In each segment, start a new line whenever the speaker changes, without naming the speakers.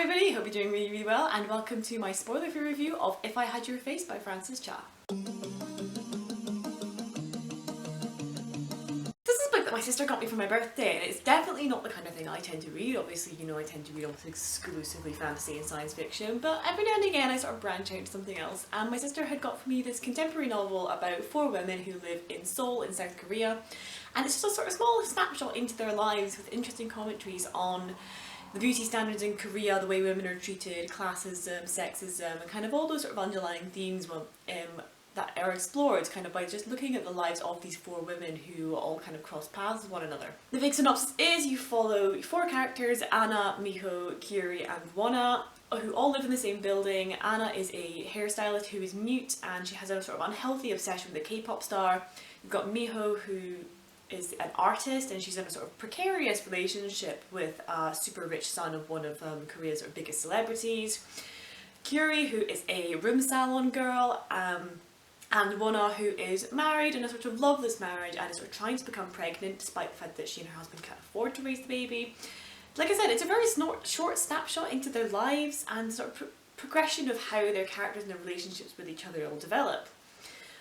everybody, hope you're doing really well and welcome to my spoiler-free review of If I Had Your Face by Frances Cha. This is a book that my sister got me for my birthday and it's definitely not the kind of thing I tend to read. Obviously, you know, I tend to read almost exclusively fantasy and science fiction, but every now and again I sort of branch out into something else, and my sister had got for me this contemporary novel about 4 women who live in Seoul in South Korea, and it's just a sort of small snapshot into their lives with interesting commentaries on the beauty standards in Korea, the way women are treated, classism, sexism, and kind of all those sort of underlying themes that are explored kind of by just looking at the lives of these 4 women who all kind of cross paths with one another. The big synopsis is you follow 4 characters, Anna, Miho, Kiri and Wona, who all live in the same building. Anna is a hairstylist who is mute and she has a sort of unhealthy obsession with a K-pop star. You've got Miho, who is an artist and she's in a sort of precarious relationship with a super rich son of one of Korea's sort of biggest celebrities. Kiri, who is a room salon girl, and Wona, who is married in a sort of loveless marriage and is sort of trying to become pregnant despite the fact that she and her husband can't afford to raise the baby. Like I said, it's a very short snapshot into their lives and sort of progression of how their characters and their relationships with each other will develop.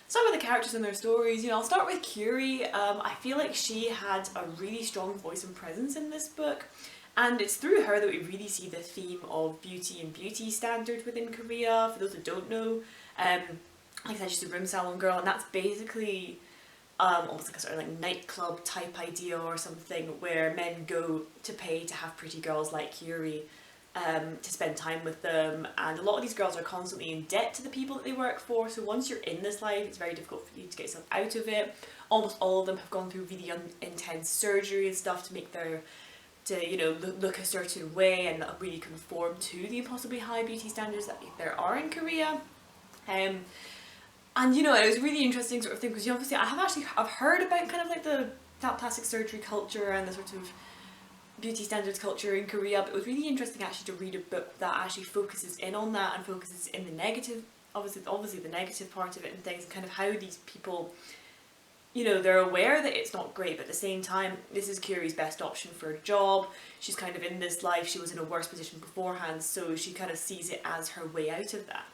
Some of the characters and their stories, I'll start with Kiri. I feel like she had a really strong voice and presence in this book, and it's through her that we really see the theme of beauty and beauty standards within Korea. For those that don't know, like I said, she's a room salon girl, and that's basically almost like a sort of like nightclub type idea or something where men go to pay to have pretty girls like Kiri to spend time with them, and a lot of these girls are constantly in debt to the people that they work for, so once you're in this life it's very difficult for you to get yourself out of it. Almost all of them have gone through really intense surgery and stuff to make look a certain way and really conform to the impossibly high beauty standards that there are in Korea. And it was really interesting sort of thing because obviously I've heard about kind of like that plastic surgery culture and the sort of beauty standards culture in Korea, but it was really interesting actually to read a book that actually focuses in on that and focuses in the negative, obviously the negative part of it and things, and kind of how these people, they're aware that it's not great, but at the same time this is Kiri's best option for a job. She's kind of in this life, she was in a worse position beforehand, so she kind of sees it as her way out of that.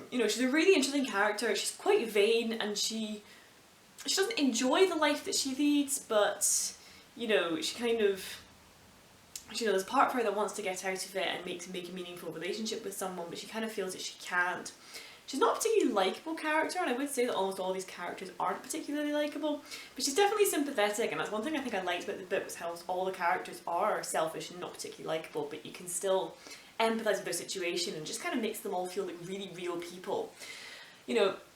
She's a really interesting character. She's quite vain and she doesn't enjoy the life that she leads, but there's part of her that wants to get out of it and make a meaningful relationship with someone, but she kind of feels that she can't. She's not a particularly likeable character, and I would say that almost all these characters aren't particularly likeable, but she's definitely sympathetic, and that's one thing I think I liked about the book, was how all the characters are selfish and not particularly likeable, but you can still empathise with their situation and just kind of makes them all feel like really real people.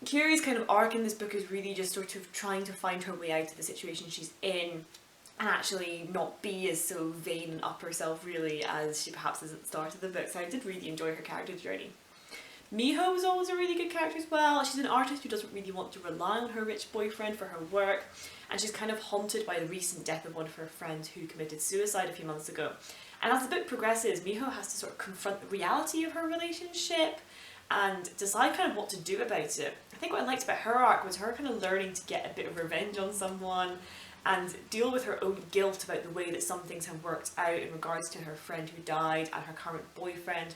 Kiri's kind of arc in this book is really just sort of trying to find her way out of the situation she's in, and actually not be as so vain and up herself really as she perhaps is at the start of the book, so I did really enjoy her character journey. Miho was always a really good character as well. She's an artist who doesn't really want to rely on her rich boyfriend for her work, and she's kind of haunted by the recent death of one of her friends who committed suicide a few months ago. And as the book progresses, Miho has to sort of confront the reality of her relationship and decide kind of what to do about it. I think what I liked about her arc was her kind of learning to get a bit of revenge on someone and deal with her own guilt about the way that some things have worked out in regards to her friend who died and her current boyfriend.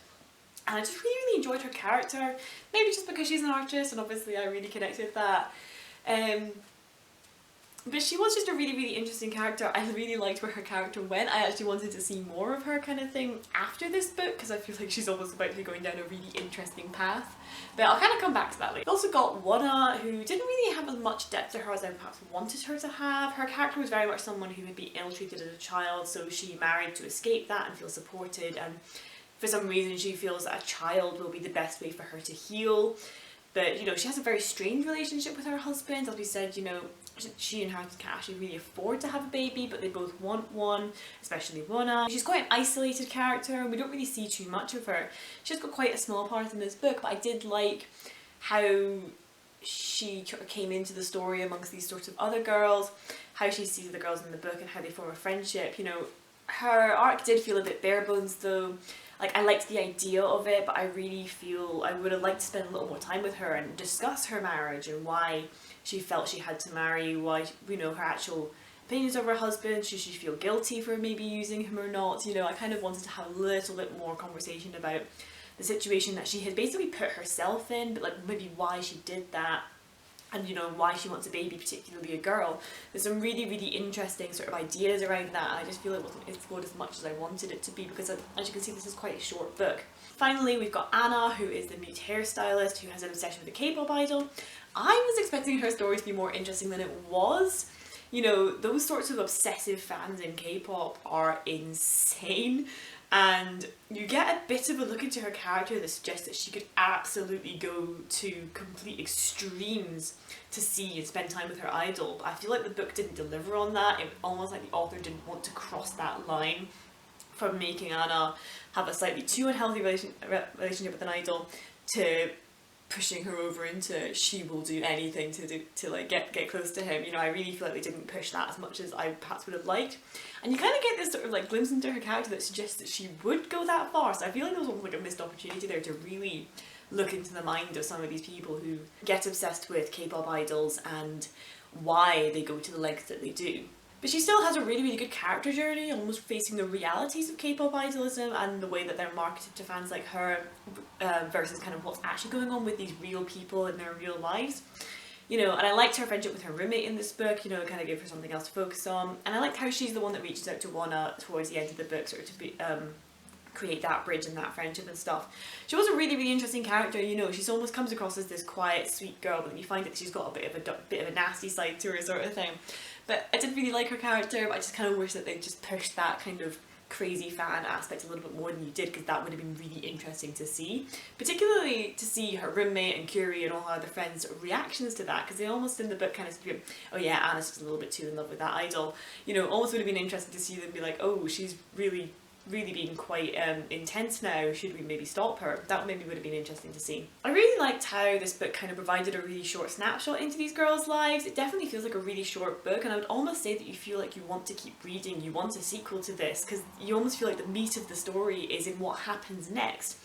And I just really enjoyed her character, maybe just because she's an artist and obviously I really connected with that. But she was just a really interesting character. I really liked where her character went. I actually wanted to see more of her kind of thing after this book because I feel like she's almost about to be going down a really interesting path. But I'll kind of come back to that later. We also got Wona, who didn't really have as much depth to her as I perhaps wanted her to have. Her character was very much someone who had been ill-treated as a child, so she married to escape that and feel supported, and for some reason she feels that a child will be the best way for her to heal. But she has a very strained relationship with her husband. As we said, she and her husband can't actually really afford to have a baby, but they both want one, especially Wona. She's quite an isolated character and we don't really see too much of her. She's got quite a small part in this book, but I did like how she came into the story amongst these sorts of other girls, how she sees the girls in the book and how they form a friendship. Her arc did feel a bit bare bones though. Like, I liked the idea of it, but I really feel I would have liked to spend a little more time with her and discuss her marriage and why she felt she had to marry, why, her actual opinions of her husband. Should she feel guilty for maybe using him or not? You know, I kind of wanted to have a little bit more conversation about the situation that she had basically put herself in, but like maybe why she did that, and you know, why she wants a baby, particularly a girl. There's some really, really interesting sort of ideas around that, and I just feel it wasn't explored as much as I wanted it to be, because as you can see, this is quite a short book. Finally, we've got Anna, who is the mute hairstylist who has an obsession with a K-pop idol. I was expecting her story to be more interesting than it was. You know, those sorts of obsessive fans in K-pop are insane. And you get a bit of a look into her character that suggests that she could absolutely go to complete extremes to see and spend time with her idol. But I feel like the book didn't deliver on that. It was almost like the author didn't want to cross that line from making Anna have a slightly too unhealthy relationship with an idol to pushing her over into she will do anything to like get close to him. You know, I really feel like they didn't push that as much as I perhaps would have liked. And you kind of get this sort of like glimpse into her character that suggests that she would go that far. So I feel like there was almost like a missed opportunity there to really look into the mind of some of these people who get obsessed with K-pop idols and why they go to the lengths that they do. But she still has a really, really good character journey, almost facing the realities of K-pop idolism and the way that they're marketed to fans like her versus kind of what's actually going on with these real people in their real lives. You know, and I liked her friendship with her roommate in this book, you know, kind of gave her something else to focus on. And I liked how she's the one that reaches out to Wanna towards the end of the book, sort of to be, create that bridge and that friendship and stuff. She was a really, really interesting character, you know, she almost comes across as this quiet, sweet girl, but then you find that she's got a bit of a nasty side to her sort of thing. But I did really like her character, but I just kind of wish that they just pushed that kind of crazy fan aspect a little bit more than you did, because that would have been really interesting to see. Particularly to see her roommate and Curie and all her other friends' reactions to that, because they almost in the book kind of speak, oh yeah, Anna's just a little bit too in love with that idol. You know, almost would have been interesting to see them be like, oh, she's really being quite intense now, should we maybe stop her? That maybe would have been interesting to see. I really liked how this book kind of provided a really short snapshot into these girls' lives. It definitely feels like a really short book, and I would almost say that you feel like you want to keep reading, you want a sequel to this, because you almost feel like the meat of the story is in what happens next.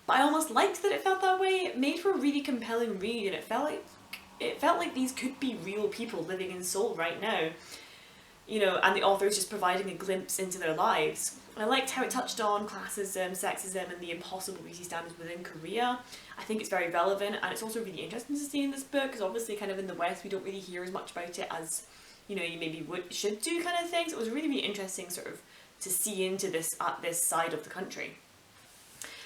But I almost liked that it felt that way. It made for a really compelling read, and it felt like these could be real people living in Seoul right now. You know, and the author's just providing a glimpse into their lives. And I liked how it touched on classism, sexism and the impossible beauty standards within Korea. I think it's very relevant, and it's also really interesting to see in this book, because obviously kind of in the West we don't really hear as much about it as, you know, you maybe should do kind of things. So it was really, really interesting sort of to see into this side of the country.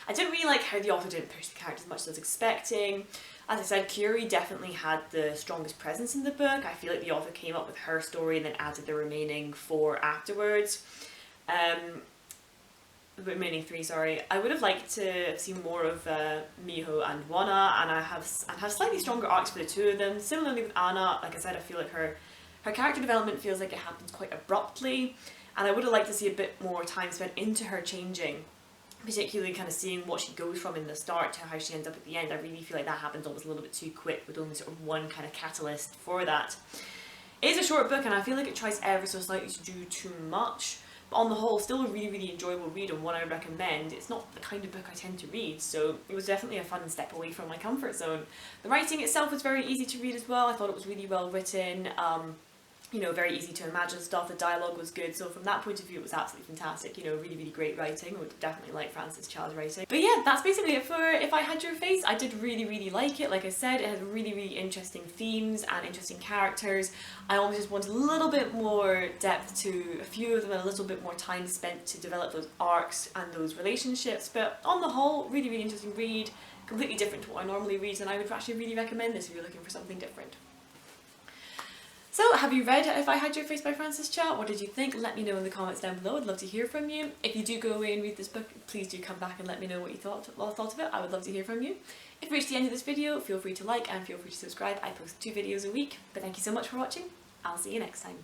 I didn't really like how the author didn't push the characters as much as I was expecting. As I said, Curie definitely had the strongest presence in the book. I feel like the author came up with her story and then added the remaining 4 afterwards. The remaining 3, sorry. I would have liked to see more of Miho and Wanna, and have slightly stronger arcs for the two of them. Similarly with Anna, like I said, I feel like her character development feels like it happens quite abruptly, and I would have liked to see a bit more time spent into her changing. Particularly kind of seeing what she goes from in the start to how she ends up at the end. I really feel like that happens almost a little bit too quick, with only sort of one kind of catalyst for that. It is a short book, and I feel like it tries ever so slightly to do too much, but on the whole still a really, really enjoyable read, and one I recommend. It's not the kind of book I tend to read, so it was definitely a fun step away from my comfort zone. The writing itself was very easy to read as well. I thought it was really well written. You know, very easy to imagine stuff, the dialogue was good, so from that point of view it was absolutely fantastic, you know, really, really great writing. I would definitely like Frances Cha's writing. But yeah, that's basically it for If I Had Your Face. I did really, really like it. Like I said, it has really, really interesting themes and interesting characters. I almost just want a little bit more depth to a few of them, and a little bit more time spent to develop those arcs and those relationships, but on the whole, really, really interesting read, completely different to what I normally read, and I would actually really recommend this if you're looking for something different. So, have you read If I Had Your Face by Frances Cha? What did you think? Let me know in the comments down below. I'd love to hear from you. If you do go away and read this book, please do come back and let me know what you thought of it. I would love to hear from you. If you reached the end of this video, feel free to like and feel free to subscribe. I post 2 videos a week. But thank you so much for watching. I'll see you next time.